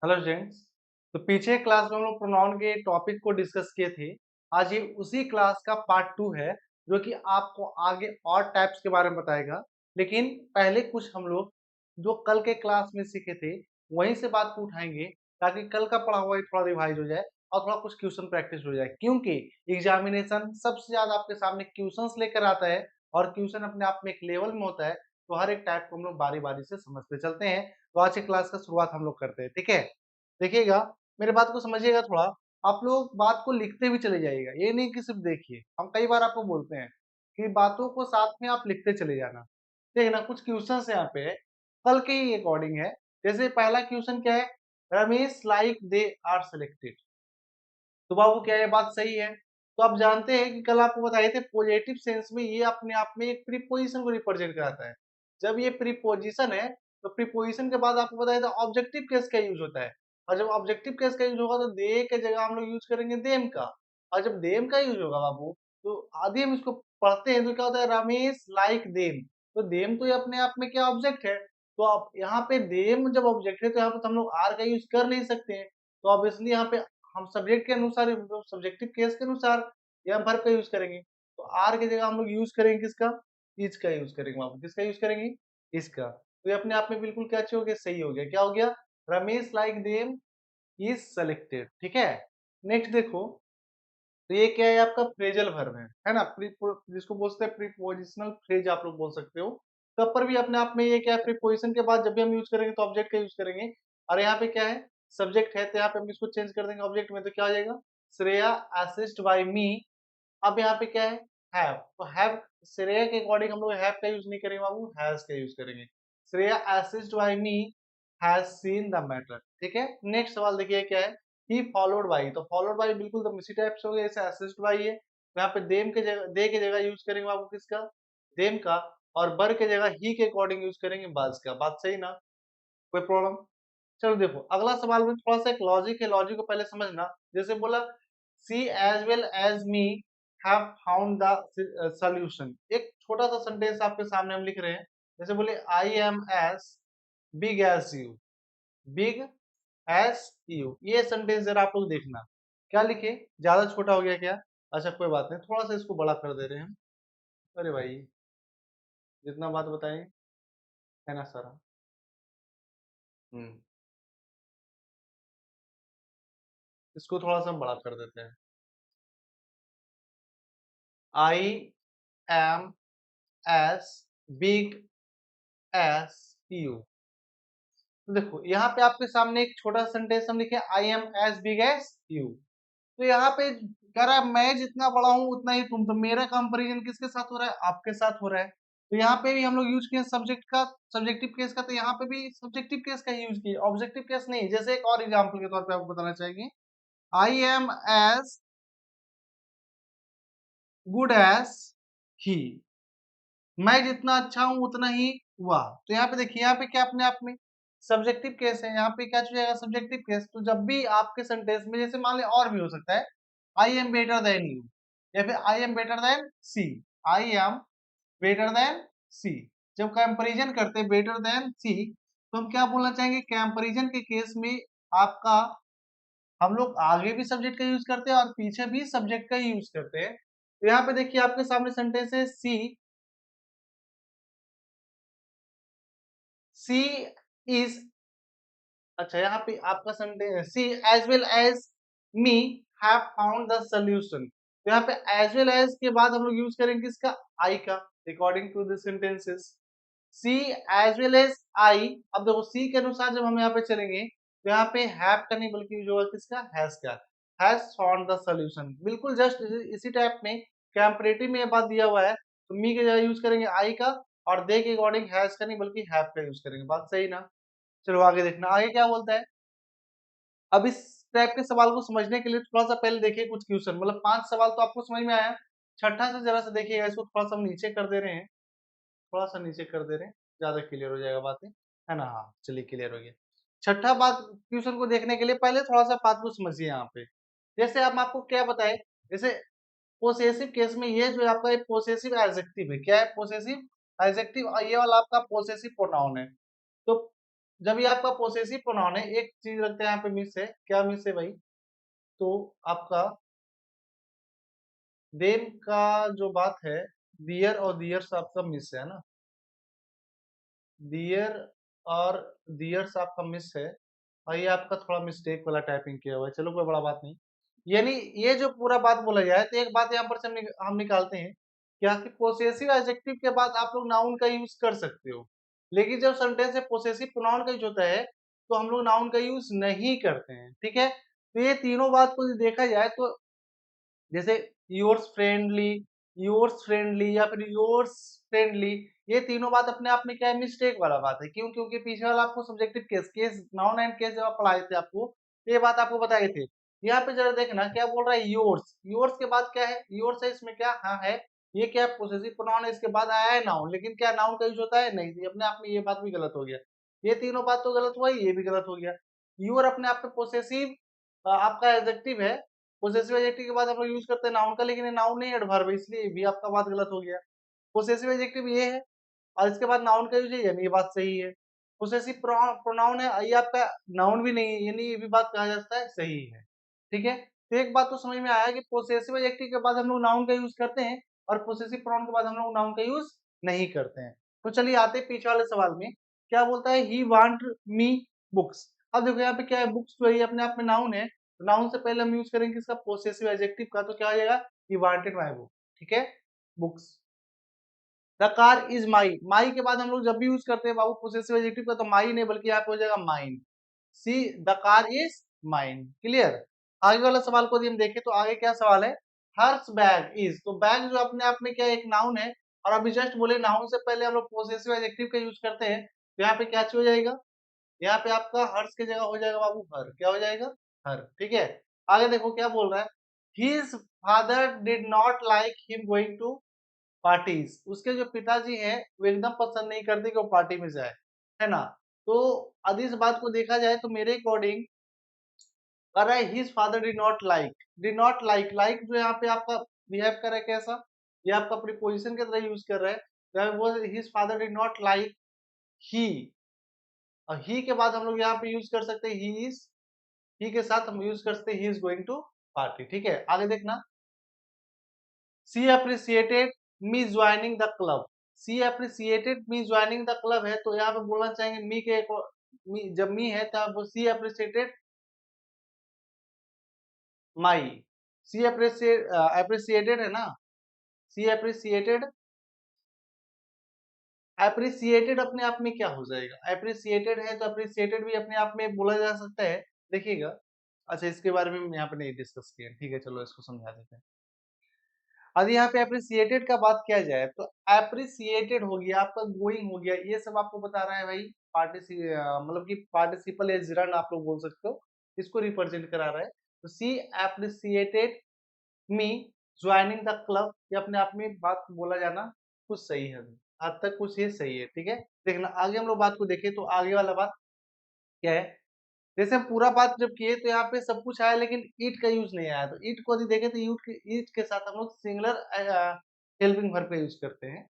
Hello friends. तो पीछे class में हम लोग प्रोनाउन के टॉपिक को डिस्कस किए थे। आज ये उसी क्लास का पार्ट 2 है, जो कि आपको आगे और टाइप्स के बारे में बताएगा। लेकिन पहले कुछ हम लोग जो कल के क्लास में सीखे थे वहीं से बात को उठाएंगे, ताकि कल का पढ़ा हुआ ही थोड़ा रिवाइज हो जाए और थोड़ा कुछ क्वेश्चन प्रैक्टिस हो जाए। क्योंकि एग्जामिनेशन सबसे ज्यादा आपके सामने क्वेश्चंस लेकर आता है, और क्वेश्चन अपने आप में एक लेवल में होता है। तो हर एक टाइप को हम लोग बारी बारी से समझते चलते हैं। तो आज की क्लास का शुरुआत हम लोग करते हैं, ठीक है। देखिएगा, मेरे बात को समझिएगा थोड़ा। आप लोग बात को लिखते भी चले जाइएगा, ये नहीं कि सिर्फ देखिए। हम कई बार आपको बोलते हैं कि बातों को साथ में आप लिखते चले जाना। देखना कुछ क्वेश्चन यहाँ पे कल के ही अकॉर्डिंग है। जैसे पहला क्वेश्चन क्या है, Ramesh like they are selected. तो बाबू क्या ये बात सही है? तो आप जानते हैं कि कल आपको बताए थे पॉजिटिव सेंस में ये अपने आप में एक प्रीपोजिशन को रिप्रेजेंट कराता है। जब ये प्रीपोजिशन है तो प्रीपोजिशन के बाद आपको बताया था ऑब्जेक्टिव केस का यूज होता है। और जब ऑब्जेक्टिव केस का यूज होगा तो दे के जगह हम लोग यूज करेंगे देम का। और जब देम का यूज होगा बाबू, तो आदि हम इसको पढ़ते हैं तो क्या होता है, रमेश लाइक देम। तो देम तो ये अपने आप में क्या ऑब्जेक्ट है। तो आप यहाँ पे देम जब ऑब्जेक्ट है तो यहाँ पे तो हम लोग आर का यूज कर नहीं सकते हैं। तो ऑब्वियसली यहाँ पे हम सब्जेक्ट के अनुसार, सब्जेक्टिव केस के अनुसार या वर्ब का यूज करेंगे। तो आर की जगह हम लोग यूज करेंगे किसका, इज का यूज करेंगे। वहां पर किसका यूज करेंगे, इसका। तो ये अपने आप में बिल्कुल क्या हो गया, सही हो गया। क्या हो गया, Ramesh like them is selected. ठीक है। नेक्स्ट देखो, तो ये क्या है, आपका फ्रेजल वर्ब है ना। जिसको बोलते हैं प्रीपोजिशनल फ्रेज आप लोग बोल सकते हो। तब पर भी अपने आप में ये क्या है, प्रीपोजिशन के बाद जब भी हम यूज करेंगे तो ऑब्जेक्ट का यूज करेंगे। और यहाँ पे क्या है, सब्जेक्ट है, तो यहाँ पे हम इसको चेंज कर देंगे ऑब्जेक्ट में। तो क्या हो जाएगा, श्रेया असिस्ट बाय मी। अब यहाँ पे क्या है, हैव। तो हैव, श्रेया के अकॉर्डिंग हम लोग हैव का यूज नहीं करेंगे बाबू, हैज का यूज करेंगे। Shreya assist by me has seen the matter. ठीक है। नेक्स्ट सवाल देखिए क्या है, ही फॉलोड बाई। तो फॉलोड बाई बिल्कुल तो इसी टाइप से हो गया जैसे असिस्ट बाई है। तो यहाँ पे देम के जगह, दे के जगह यूज करेंगे बाबू किसका, देम का। और बर के जगह ही के अकॉर्डिंग यूज करेंगे बाज का। बात सही ना, कोई प्रॉब्लम? चलो देखो अगला सवाल में थोड़ा सा एक लॉजिक है, लॉजिक को पहले समझना। जैसे बोला, she as well as me have found the solution. एक छोटा सा सेंटेंस आपके सामने हम लिख रहे हैं। जैसे बोले, I am as big as you, big as you. ये सेंटेंस जरा आप लोग देखना, क्या लिखे, ज्यादा छोटा हो गया क्या? अच्छा कोई बात नहीं, थोड़ा सा इसको बड़ा कर दे रहे हैं हम। अरे भाई, जितना बात बताएं है ना सारा। हम्म, इसको थोड़ा सा हम बड़ा कर देते हैं। I am as big as you. तो देखो यहाँ पे आपके सामने एक छोटा सेंटेंस हम लिखे, I am as big as you. तो यहाँ पे कह रहा है मैं जितना बड़ा हूं उतना ही तुम। तो मेरा कंपैरिजन किसके साथ हो रहा है, आपके साथ हो रहा है। तो यहाँ पे भी हम लोग यूज किए सब्जेक्ट का, सब्जेक्टिव केस का। तो यहाँ पे भी सब्जेक्टिव केस का यूज किया, ऑब्जेक्टिव केस नहीं। जैसे एक और एग्जांपल के तौर पे आपको बताना चाहेंगे, I am as good as he. मैं जितना अच्छा हूं उतना ही वह। तो यहाँ पे देखिए, यहाँ पे क्या अपने आप में सब्जेक्टिव केस है। यहाँ पे क्या हो जाएगा, सब्जेक्टिव केस। तो जब भी आपके सेंटेंस में, जैसे मान ले और भी हो सकता है, I am better than you, या फिर I am better than she. I am better than she. जब कंपैरिजन करते हैं बेटर देन सी, तो हम क्या बोलना चाहेंगे, कंपैरिजन के केस में आपका, हम लोग आगे भी सब्जेक्ट का यूज करते हैं और पीछे भी सब्जेक्ट का यूज करते हैं। तो यहाँ पे देखिए आपके सामने सेंटेंस है, सी, सी इज। अच्छा यहाँ पे आपका sentence, she as well as me have found the solution. तो यहाँ पे एज वेल एज के बाद हम लोग यूज करेंगे किसका, आई का, according to the sentences. She as well as I. अब देखो सी के अनुसार जब हम यहाँ पे चलेंगे तो यहाँ पे हैव का नहीं बल्कि यूज होगा किसका, हैज का। Has found the solution. बिल्कुल जस्ट इसी टाइप में कंपैरेटिव में ये बात दिया हुआ है, तो मी के जगह यूज करेंगे आई का, और दे के अकॉर्डिंग हैज का नहीं बल्कि हैव का यूज करेंगे। बात सही ना? चलो आगे देखना, आगे क्या बोलता है। अब इस टाइप के सवाल को समझने के लिए थोड़ा सा पहले देखिए कुछ क्वेश्चन, मतलब 5 सवाल तो आपको समझ में आया। छठा से जरा सा देखिएगा, इसको थोड़ा सा हम नीचे कर दे रहे हैं, थोड़ा सा नीचे कर दे रहे हैं, ज्यादा क्लियर हो जाएगा बातें, है ना। हाँ चलिए, क्लियर हो गया। छठा बात, क्वेश्चन को देखने के लिए पहले थोड़ा सा बात को समझिए यहाँ पे। जैसे हम आपको क्या बताए, जैसे पोसेसिव केस में ये जो आपका एक पोसेसिव एडजेक्टिव है, क्या है, पोसेसिव एडजेक्टिव, और ये वाला आपका पोसेसिव प्रोनाउन है। तो जब ये आपका पोसेसिव प्रोनाउन है, एक चीज रखते हैं यहाँ पे मिस है, क्या मिस है भाई? तो आपका देम का जो बात है, दियर और दियर्स आपका मिस है ना, दियर और दियर्स आपका मिस है, और ये आपका थोड़ा मिस्टेक वाला टाइपिंग किया हुआ है, चलो कोई बड़ा बात नहीं। यानी ये जो पूरा बात बोला जाए तो एक बात यहाँ पर से हम निकालते हैं क्या कि पोसेसिव एडजेक्टिव के बाद आप लोग नाउन का यूज कर सकते हो, लेकिन जब सेंटेंस में पोसेसिव प्रोनाउन का यूज होता है तो हम लोग नाउन का यूज नहीं करते हैं, ठीक है। तो ये तीनों बात को देखा जाए तो जैसे योर्स फ्रेंडली या फिर योर्स फ्रेंडली, ये तीनों बात अपने आप में क्या है, मिस्टेक वाला बात है। क्यों? क्योंकि पीछे वाला आपको subjective case noun and case जब आप पढ़ाए थे आपको, ये बात आपको बताए थे। यहाँ पे जरा देखना क्या बोल रहा है, योर्स। योर्स के बाद क्या है, योर्स है, इसमें क्या हाँ है, ये क्या पोसेसिव प्रोनाउन है, इसके बाद आया है नाउन, लेकिन क्या नाउन का यूज होता है? नहीं। अपने आप में ये बात भी गलत हो गया, ये तीनों बात तो गलत हुआ, ये भी गलत हो गया। यूर अपने आप में पोसेसिव आपका एडजेक्टिव है, पोसेसिव एडजेक्टिव के बाद हम लोग यूज करते हैं नाउन का, लेकिन ये नाउन नहीं एडवर्ब है, इसलिए ये भी आपका बात गलत हो गया। पोसेसिव एडजेक्टिव ये है और इसके बाद नाउन का यूज है, यानी ये बात सही है। पोसेसिव प्रोनाउन है, ये आपका नाउन भी नहीं है, यानी ये भी बात कहा जाता है सही है, ठीक है। तो एक बात तो समझ में आया कि पोसेसिव एडजेक्टिव के बाद हम लोग नाउन का यूज करते हैं और पोसेसिव प्रोनाउन के बाद हम लोग नाउन का यूज नहीं करते हैं। तो चलिए आते हैं पीछे वाले सवाल में, क्या बोलता है, ही वांट मी बुक्स। अब देखो यहाँ पे क्या है, बुक्स जो है अपने आप में नाउन है, तो नाउन से पहले हम यूज करेंगे इसका पोसेसिव एडजेक्टिव का, तो क्या हो जाएगा, ही वांटेड माय बुक, ठीक है, books. The car is my, my के बाद हम लोग जब भी यूज करते हैं बाबू पोसेसिव एडजेक्टिव का, तो माई नहीं बल्कि यहाँ पे हो जाएगा mine. See the car is mine, clear. आगे वाला सवाल को यदि हम देखें तो आगे क्या सवाल है, हर्स बैग इज, तो बैग जो अपने आप में क्या एक नाउन है, और अभी जस्ट बोले नाउन से पहले हम लोग पोसेसिव एडजेक्टिव का यूज करते हैं, तो यहाँ पे क्या हो जाएगा, यहाँ पे आपका हर्ष की जगह हो जाएगा बाबू हर, क्या हो जाएगा, हर, ठीक है। आगे देखो क्या बोल रहा है, his father did not like him going to parties, उसके जो पिताजी हैं वो एकदम पसंद नहीं करते कि वो पार्टी में जाए, है ना। तो यदि इस बात को देखा जाए तो मेरे अकॉर्डिंग कर रहा है his father did not like, like जो यहाँ पे आपका बिहेव कर रहा है कैसा, ये आपका प्रीपोजिशन की तरह यूज कर रहा है, तो वो his father did not like he, और ही के बाद हम लोग यहाँ पे यूज कर सकते हैं ही इज, ही के साथ हम यूज कर सकते हैं he is going to party, ठीक है। आगे देखना, she appreciated me joining the club, she appreciated me joining the club है, तो यहाँ पे बोलना चाहेंगे मी के जब मी है तब सी अप्रिसिएटेड माई, सी अप्रिसिएटेड है ना, सी अप्रिसिएटेड, अप्रिसिएटेड अपने आप में क्या हो जाएगा, अप्रिसिएटेड है तो अप्रिसिएटेड भी अपने आप में बोला जा सकता है, देखिएगा। अच्छा इसके बारे में हम यहाँ पे नहीं डिस्कस किए, ठीक है, चलो इसको समझा देते हैं। अब यहाँ पे अप्रिसिएटेड का बात किया जाए तो अप्रिसिएटेड हो गया आपका, गोइंग हो गया, ये सब आपको बता रहा है भाई मतलब कि पार्टिसिपल या जिरंड आप लोग बोल सकते हो, इसको रिप्रेजेंट करा रहा है। तो she appreciated me joining the club, ये अपने आप में बात बोला जाना कुछ सही है, आज तक कुछ ये सही है, ठीक है। देखना आगे हम लोग बात को देखें तो आगे वाला बात क्या है, जैसे हम पूरा बात जब किए तो यहाँ पे सब कुछ आया लेकिन ईट का यूज नहीं आया, तो ईट को यदि देखें तो ईट के साथ हम लोग सिंगुलर हेल्पिंग वर्ब का यूज करते हैं,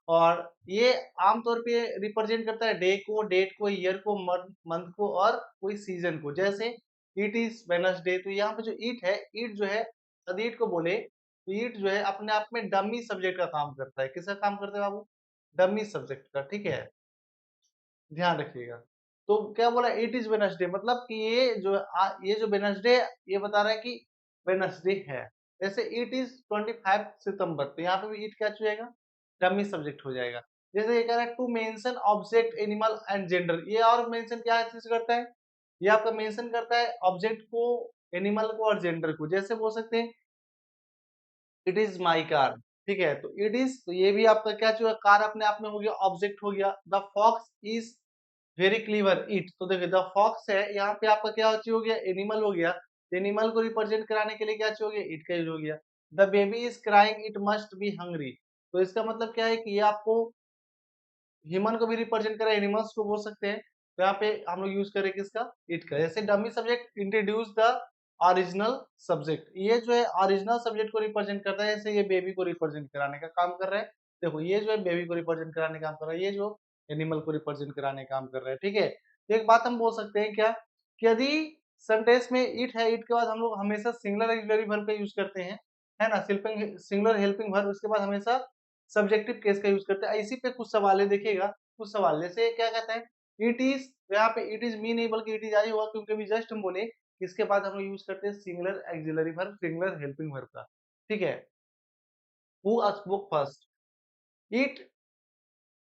और ये आमतौर पे रिप्रेजेंट करता है डे को, डेट को, ईयर को, मंथ को और कोई सीजन को। जैसे इट इज वेडनेसडे, तो यहाँ पे जो ईट है, ईट जो है यदि ईट को बोले तो ईट जो है अपने आप में डमी सब्जेक्ट का काम करता है, किसका काम करता है बाबू, डमी सब्जेक्ट का, ठीक है, ध्यान रखिएगा। तो क्या बोला, इट इज वेडनेसडे, मतलब कि ये जो वेडनेसडे ये बता रहा है कि वेडनेसडे है। जैसे इट इज 25 सितंबर, तो यहाँ पे भी इट क्या हो जाएगा, डमी सब्जेक्ट हो जाएगा। जैसे ये कह रहा है to mention object animal and gender, ये और मेंशन क्या चीज करता है, ये आपका मेंशन करता है ऑब्जेक्ट को, एनिमल को और जेंडर को। जैसे बोल सकते हैं इट इज माई कार, ठीक है, तो इट इज, तो ये भी आपका क्या चुका, कार अपने आप में हो गया, ऑब्जेक्ट हो गया। The fox is very clever it, तो देखिए द फॉक्स है, यहाँ पे आपका क्या हो गया, एनिमल हो गया, एनिमल को रिप्रेजेंट कराने के लिए क्या हो गया, इट का यूज हो गया। The baby is crying it must be hungry, तो इसका मतलब क्या है कि ये आपको ह्यूमन को भी रिप्रेजेंट करे, एनिमल्स को बोल सकते हैं, तो यहाँ पे हम लोग यूज करें किसका, इट का। जैसे dummy subject introduce the original subject, ये जो है ओरिजिनल सब्जेक्ट को रिप्रेजेंट करता है, जैसे ये बेबी को रिप्रेजेंट कराने का काम कर रहा है। देखो ये जो है बेबी को रिप्रेजेंट कराने का काम कर रहा है, ये जो एनिमल को रिप्रेजेंट कराने का काम कर रहा है, ठीक है। एक बात हम बोल सकते हैं क्या कि यदि सेंटेंस में इट है, इट के बाद हम लोग हमेशा सिंगुलर ऑक्सिलरी वर्ब का यूज करते हैं, है ना, सिंगुलर हेल्पिंग वर्ब, उसके बाद हमेशा सब्जेक्टिव केस का यूज करते हैं। इसी पे कुछ सवाल देखिएगा, कुछ सवाल जैसे क्या कहता है, इट इज, यहाँ पे इट इज मी नहीं बल्कि इट इज आई हुआ, क्योंकि अभी जस्ट हम बोले इसके बाद हम लोग यूज करते हैं singular auxiliary verb, singular helping verb का। ठीक है, who spoke first, it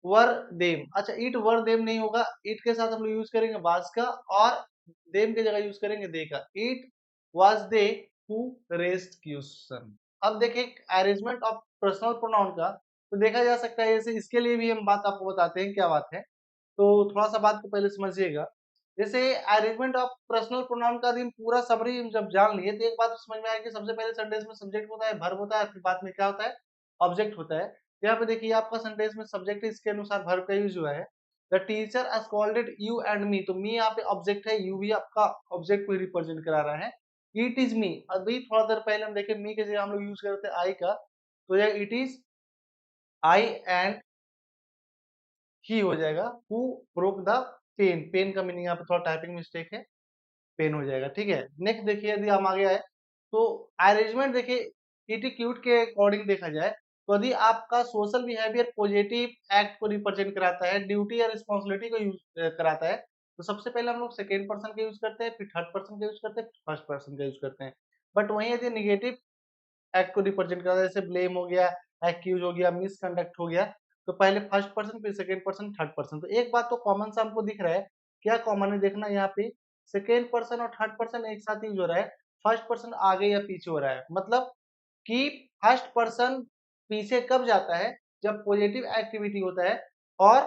were them. अच्छा, इट वर देम नहीं होगा, इट के साथ हम लोग यूज करेंगे वाज का, और देम की जगह यूज करेंगे दे का। It was they who raised question. अब देखिए अरेंजमेंट ऑफ पर्सनल प्रोनाउन का, तो देखा जा सकता है जैसे इसके लिए भी हम बात आपको बताते हैं क्या बात है, तो थोड़ा सा बात को पहले समझिएगा। जैसे अरेंजमेंट ऑफ पर्सनल प्रोनाउन का दिन पूरा समरी हम जब जान लिए तो एक बात तो समझ में आया कि सबसे पहले सेंटेंस में सब्जेक्ट होता है, वर्ब होता है, फिर बाद में क्या होता है, ऑब्जेक्ट होता है। यहाँ पे देखिए आपका सेंटेंस में सब्जेक्ट है, इसके अनुसार वर्ब का यूज हुआ है। The teacher scolded you and me, तो मी यहाँ पे ऑब्जेक्ट है, यू भी आपका ऑब्जेक्ट को रिप्रेजेंट करा रहा है। इट इज मी, अभी थोड़ा देर पहले हम देखे मी के जगह हम लोग यूज करते हैं आई का, तो यह it is I and he हो जाएगा। Who broke the pen, pen का मीनिंग यहाँ पे थोड़ा टाइपिंग मिस्टेक है, पेन हो जाएगा। ठीक है, नेक्स्ट देखिए यदि हम आगे आए तो अरेंजमेंट देखिए एटीट्यूड के अकॉर्डिंग देखा जाए तो यदि आपका सोशल बिहेवियर पॉजिटिव एक्ट को रिप्रेजेंट कराता है, ड्यूटी या रिस्पॉन्सिबिलिटी को यूज कराता है, तो सबसे पहले हम लोग सेकेंड पर्सन का यूज करते हैं, फिर थर्ड पर्सन का यूज करते हैं, फर्स्ट पर्सन का यूज करते हैं। बट वहीं यदि निगेटिव एक्ट को रिप्रेजेंट करता है, जैसे ब्लेम हो गया, एक्यूज हो गया, मिसकंडक्ट हो गया, तो पहले फर्स्ट पर्सन, फिर सेकेंड पर्सन, थर्ड पर्सन। तो एक बात तो कॉमन सा हमको दिख रहा है, क्या कॉमन है देखना, यहाँ पे सेकेंड पर्सन और थर्ड पर्सन एक साथ यूज हो रहा है, फर्स्ट पर्सन आगे या पीछे हो रहा है। मतलब कि फर्स्ट पर्सन पीछे कब जाता है, जब पॉजिटिव एक्टिविटी होता है, और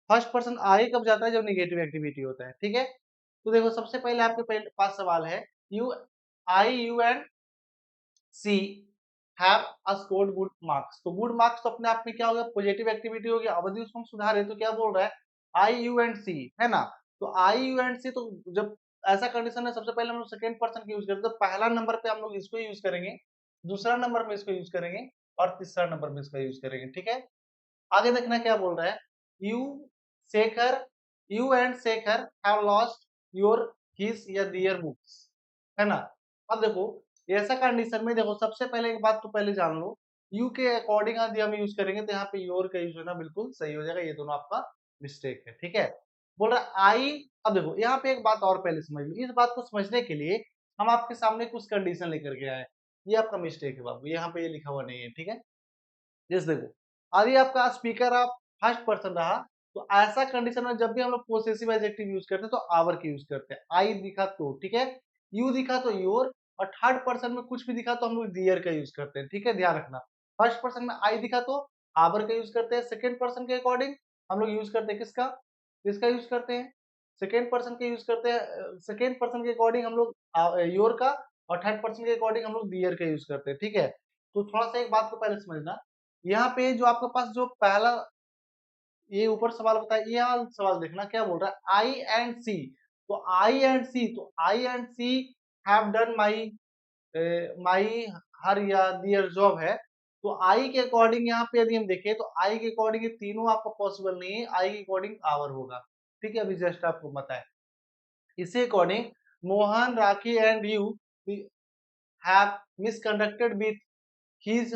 फर्स्ट पर्सन आगे कब जाता है, जब निगेटिव एक्टिविटी होता है। ठीक है, तो देखो सबसे पहले आपके पास सवाल है, you I you and she have scored good marks. तो गुड मार्क्स तो अपने आप में क्या हो गया, पॉजिटिव एक्टिविटी हो गया। अब यदि उसको हम सुधारे तो क्या बोल रहा है, आई यू एंड सी, है ना। तो आई यू एंड सी, तो जब ऐसा कंडीशन है सबसे पहले हम लोग सेकंड पर्सन यूज करते हैं, तो पहला नंबर पे हम लोग इसको यूज करेंगे, दूसरा नंबर में इसको यूज करेंगे, और तीसरा नंबर में इसका यूज करेंगे। ठीक है, आगे देखना क्या बोल रहा है, you Shekhar, you and Shekhar have lost your his या दियर बुक्स, है ना। अब देखो ऐसा कंडीशन में देखो सबसे पहले एक बात तो पहले जान लो, यू के अकॉर्डिंग यदि हम यूज करेंगे तो यहाँ पे योर का यूज होना बिल्कुल सही हो जाएगा, ये दोनों आपका मिस्टेक है। ठीक है, बोल रहा है आई। अब देखो यहाँ पे एक बात और पहले समझ लो, इस बात को समझने के लिए हम आपके सामने कुछ कंडीशन लेकर के आए, ये आपका मिस्टेक है बाबू, यहाँ पे ये लिखा हुआ नहीं है। ठीक है, जैसे देखो यदि आपका स्पीकर आप फर्स्ट पर्सन रहा, तो ऐसा कंडीशन में जब भी हम लोग पोसेसिव एडजेक्टिव यूज करते हैं तो आवर के यूज करते हैं। आई दिखा तो, ठीक है, यू दिखा तो योर, और थर्ड पर्सन में कुछ भी दिखा तो हम लोग दियर का यूज करते हैं। ठीक है, ध्यान रखना, फर्स्ट पर्सन में आई दिखा तो आवर का यूज करते हैं, सेकेंड पर्सन के अकॉर्डिंग हम लोग यूज करते हैं किसका, किसका यूज करते हैं, सेकेंड पर्सन के यूज करते हैं, सेकेंड पर्सन के अकॉर्डिंग हम लोग योर का, और थर्ड पर्सन के अकॉर्डिंग हम लोग दियर का यूज करते हैं। ठीक है, तो थोड़ा सा एक बात को पहले समझना, यहाँ पे जो आपके पास जो पहला ये ऊपर सवाल बताया, ये वाला सवाल देखना क्या बोल रहा है, आई एंड सी। तो आई एंड सी, तो I and she have done my my her या दियर जॉब है। तो आई के अकॉर्डिंग यहाँ पे यदि हम देखें तो आई के अकॉर्डिंग ये तीनों आपको पॉसिबल नहीं है, आई के अकॉर्डिंग आवर होगा। ठीक है, अभी जस्ट आपको बताएं, इसी according Mohan, Rakhi and you have misconducted with his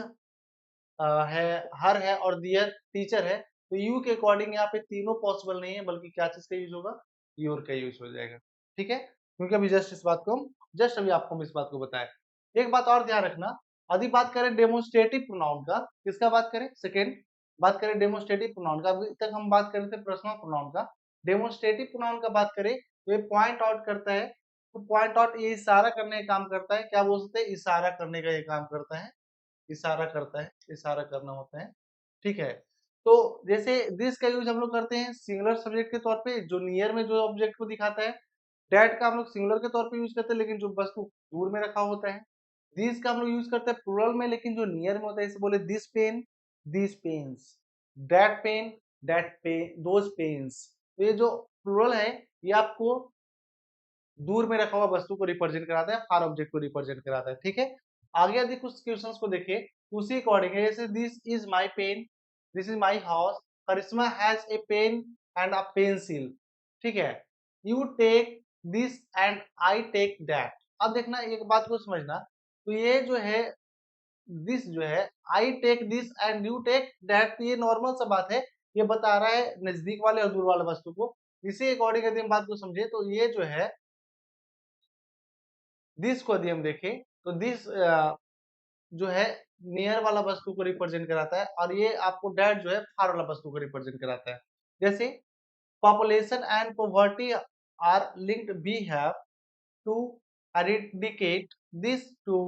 है, हर है, और दियर टीचर है। तो यू के अकॉर्डिंग यहाँ पे तीनों पॉसिबल नहीं है, बल्कि क्या चीज का यूज होगा, योर का यूज हो जाएगा। ठीक है, क्योंकि अभी जस्ट इस बात को हम जस्ट अभी आपको हम इस बात को बताया। एक बात और ध्यान रखना, यदि बात करें डेमोन्स्ट्रेटिव प्रोनाउन का, किसका बात करें, सेकेंड बात करें डेमोन्स्ट्रेटिव प्रोनाउन का, अभी तक हम बात कर रहे थे पर्सनल प्रोनाउन का। डेमोन्स्ट्रेटिव प्रोनाउन का बात करें तो ये पॉइंट आउट करता है, तो पॉइंट आउट ये इशारा करने का काम करता है, क्या बोल सकते हैं, इशारा करने का ये काम करता है, इशारा करता है, इशारा करना होता है। ठीक है, तो जैसे दिस का यूज हम लोग करते हैं सिंगुलर सब्जेक्ट के तौर पे, जो नियर में जो ऑब्जेक्ट को दिखाता है। डैट का हम लोग सिंगुलर के तौर पे यूज करते हैं, लेकिन जो वस्तु दूर में रखा होता है। दिस का हम लोग यूज करते हैं प्लुरल में, लेकिन जो नियर में होता है, जैसे बोले this pen, this pens, that pen, that pen, those pens. तो ये जो प्लुरल है ये आपको दूर में रखा हुआ वस्तु को रिप्रेजेंट कराता है, फार ऑब्जेक्ट को रिप्रेजेंट कराता है। ठीक है, आगे यदि कुछ क्वेश्चंस को देखें तो उसी अकॉर्डिंग है, जैसे this is my pen, this is my house, Karishma has a pen and a pencil. ठीक है। You take this and I take that. अब देखना एक बात को समझना, तो ये जो है दिस जो है, I take this and you take that, ये नॉर्मल सा बात है, ये बता रहा है नजदीक वाले और दूर वाले वस्तु को। इसी अकॉर्डिंग यदि हम बात को समझे तो ये जो है दिस को यदि हम देखें तो दिस जो है नियर वाला वस्तु को रिप्रेजेंट कराता है, और ये आपको डैट जो है फार वाला वस्तु को रिप्रेजेंट कराता है। जैसे population and poverty are linked, we have to eradicate this to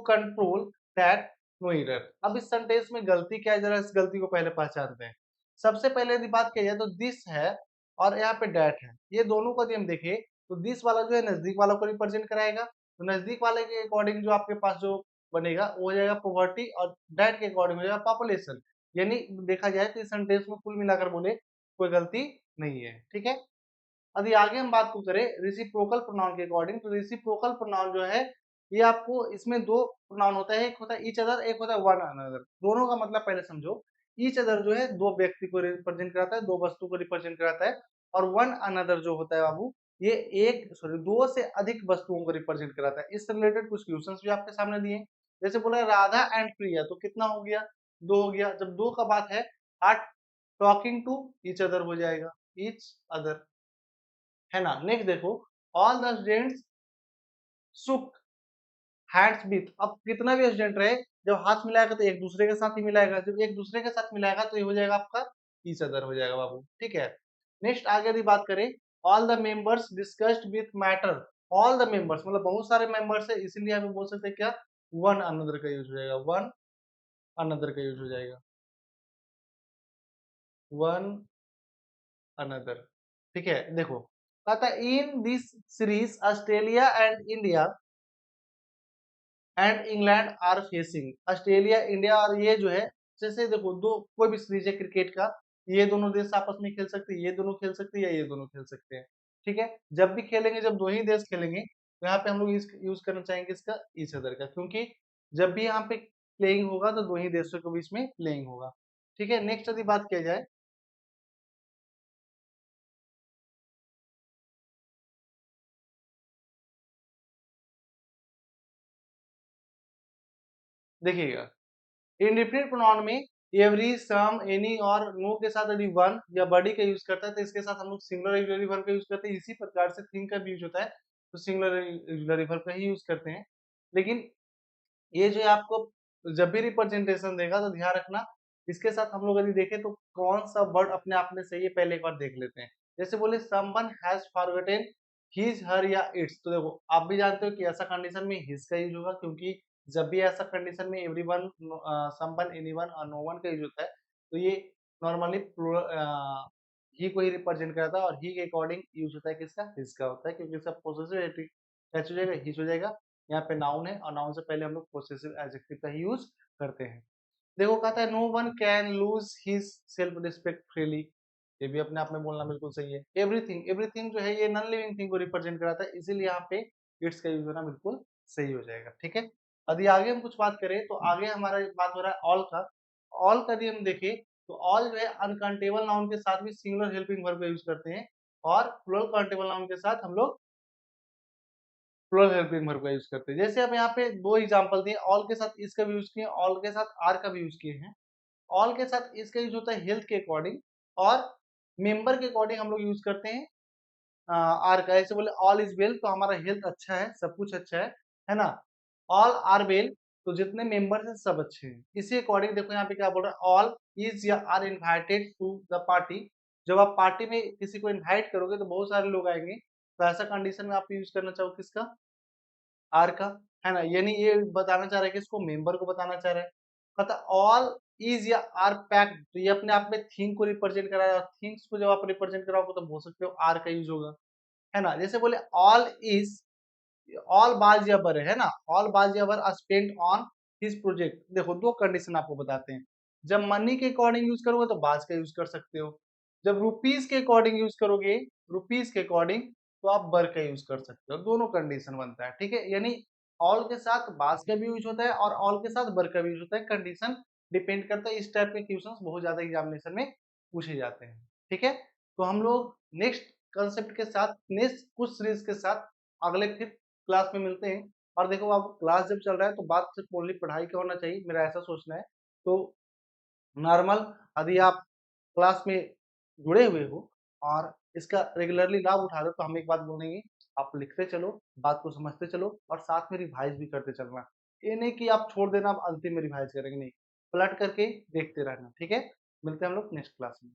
control that no error। अब इस सेंटेंस में गलती क्या है, जरा इस गलती को पहले पहचानते हैं। सबसे पहले यदि बात की जाए तो दिस है और यहाँ पे डैट है, ये दोनों को यदि हम देखें तो दिस वाला जो है नजदीक वाला को रिप्रेजेंट कराएगा, तो नजदीक वाले के अकॉर्डिंग जो आपके पास जो बनेगा वो हो जाएगा पॉवर्टी, और डैट के अकॉर्डिंग हो जाएगा पॉपुलेशन। यानी देखा जाए तो इस सेंटेंस में कुल मिलाकर बोले कोई गलती नहीं है, ठीक है। यदि आगे हम बात को करें रेसिप्रोकल प्रोनाउन के अकॉर्डिंग, तो रेसिप्रोकल प्रोनाउन जो है ये आपको इसमें दो प्रोनाउन होता है, एक होता है ईच अदर, एक होता है वन अनदर। दोनों का मतलब पहले समझो। ईच अदर जो है दो व्यक्ति को रिप्रेजेंट कराता है, दो वस्तु को रिप्रेजेंट कराता है, और वन अनदर जो होता है बाबू, ये एक सॉरी दो से अधिक वस्तुओं को रिप्रेजेंट कराता है। इससे रिलेटेड कुछ क्वेश्चंस भी आपके सामने दिए, जैसे बोला राधा एंड प्रिया, तो कितना हो गया, दो हो गया। जब दो का बात है, are talking to each other हो जाएगा, ईच अदर, है ना। नेक्स्ट देखो, all the students shook hands with. अब कितना भी स्टूडेंट रहे, जब हाथ मिलाएगा तो एक दूसरे के साथ ही मिलाएगा, जब एक दूसरे के साथ मिलाएगा तो ये हो जाएगा आपका ईच अदर हो जाएगा बाबू, ठीक है। नेक्स्ट आगे यदि बात करें, all the members discussed with matter. All the members मतलब बहुत सारे मेंबर्स है, इसीलिए हम बोल सकते हैं क्या, वन अनदर का यूज हो जाएगा, वन अनदर का यूज हो जाएगा, वन अनदर, ठीक है। देखो कहता है in this series Australia and India and England are facing. Australia, India और ये जो है, जैसे देखो दो कोई भी सीरीज है क्रिकेट का, ये दोनों देश आपस में खेल सकते हैं, ये दोनों खेल सकते हैं या ये दोनों खेल सकते हैं, ठीक है। जब भी खेलेंगे, जब दो ही देश खेलेंगे, तो यहाँ पे हम लोग यूज करना चाहेंगे इसका ईच अदर का, क्योंकि जब भी यहाँ पे प्लेइंग होगा तो दो ही देशों के बीच में प्लेइंग होगा, ठीक है। नेक्स्ट यदि बात किया जाए, देखिएगा इंडिफिनिट प्रोनाउन में एवरी, सम, एनी और नो के साथ यदि वन या बॉडी का यूज करता है तो इसके साथ हम लोग सिंगुलर ऑक्सिलरी वर्ब का यूज करते हैं। इसी प्रकार से थिंग का भी यूज होता है तो सिंगुलर ऑक्सिलरी वर्ब का ही यूज करते हैं। लेकिन ये जो है आपको जब भी रिप्रेजेंटेशन देगा तो ध्यान रखना, इसके साथ हम लोग यदि देखें तो कौन सा वर्ड अपने आप में सही है पहले एक बार देख लेते हैं। जैसे बोले समवन हैज फॉरगॉटन हिज, हर या इट्स, तो देखो आप भी जानते हो कि ऐसा कंडीशन में हिज का यूज होगा, क्योंकि जब भी ऐसा कंडीशन में एवरीवन, समवन, एनीवन और नो वन का यूज होता है तो ये नॉर्मली ही को ही रिप्रेजेंट करता है, और ही के अकॉर्डिंग यूज होता है किसका, हिज का होता है, क्योंकि इसका पोसेसिव कैच हो जाएगा, हिज हो जाएगा। यहाँ पे नाउन है और नाउन से पहले हम लोग पोसेसिव एडजेक्टिव का ही यूज करते हैं। देखो कहता है no one can lose his self respect freely, ये भी अपने आप में बोलना बिल्कुल सही है। एवरीथिंग, एवरीथिंग जो है ये नॉन लिविंग थिंग को रिप्रेजेंट कराता है, इसीलिए यहाँ पे इट्स का यूज होना बिल्कुल सही हो जाएगा, ठीक है। यदि आगे हम कुछ बात करें तो आगे हमारा बात हो रहा है ऑल का। ऑल का यदि हम देखें तो ऑल जो है अनकाउंटेबल नाउन के साथ भी सिंगुलर हेल्पिंग वर्ब का यूज करते हैं, और प्लूरल काउंटेबल नाउन के साथ हम लोग प्लूरल हेल्पिंग वर्ब का यूज करते हैं। जैसे अब यहाँ पे दो एग्जांपल दिए, ऑल के साथ इसका भी यूज किए, ऑल के साथ आर का भी यूज किए हैं। ऑल के साथ इसका यूज होता है हेल्थ के अकॉर्डिंग, और मेंबर के अकॉर्डिंग हम लोग यूज करते हैं आर का। ऐसे बोले ऑल इज वेल, तो हमारा हेल्थ अच्छा है, सब कुछ अच्छा है ना। ऑल आर वेल, तो जितने मेंबर्स हैं सब अच्छे हैं। इसी अकॉर्डिंग देखो यहाँ पे क्या बोल रहा है, ऑल इज या are invited to the party. जब आप पार्टी में किसी को इनवाइट करोगे तो बहुत सारे लोग आएंगे, तो ऐसा कंडीशन में आप यूज करना चाहो किसका, आर का, है ना। यानी ये बताना चाह रहा है कि इसको मेंबर को बताना चाह रहा है। कहता ऑल इज या आर पैक्ड, तो ये अपने आप में थिंग को रिप्रेजेंट करा है, और थिंग्स को जब आप रिप्रेजेंट कराओगे तो बोल सकते हो आर का यूज होगा, है ना। जैसे बोले ऑल इज, ऑल बाज या बर है ना, ऑल बाज या बर स्पेंट ऑन हिज प्रोजेक्ट। देखो दो कंडीशन आपको बताते हैं, जब मनी के अकॉर्डिंग यूज करोगे तो बाज का यूज कर सकते हो, जब रुपीज के अकॉर्डिंग यूज करोगे, रुपीज के अकॉर्डिंग, तो आप बर का यूज कर सकते हो। दोनों कंडीशन बनता है, ठीक है। यानी ऑल के साथ बाज का भी यूज होता है और ऑल के साथ बर का भी यूज होता है, कंडीशन डिपेंड करता है। इस टाइप के क्वेश्चंस बहुत ज्यादा एग्जामिनेशन में पूछे जाते हैं, ठीक है। तो हम लोग नेक्स्ट कंसेप्ट के साथ, नेक्स्ट कुछ सीरीज के साथ अगले फिर क्लास में मिलते हैं। और देखो अब क्लास जब चल रहा है तो बात सिर्फ ओनली पढ़ाई का होना चाहिए, मेरा ऐसा सोचना है। तो नॉर्मल यदि आप क्लास में जुड़े हुए हो और इसका रेगुलरली लाभ उठा रहे हो तो हम एक बात बोलेंगे, आप लिखते चलो, बात को समझते चलो और साथ में रिवाइज भी करते चलना। ये नहीं कि आप छोड़ देना, आप अंतिम में रिवाइज करेंगे, नहीं, पलट करके देखते रहना। ठीक है, मिलते हैं हम लोग नेक्स्ट क्लास में।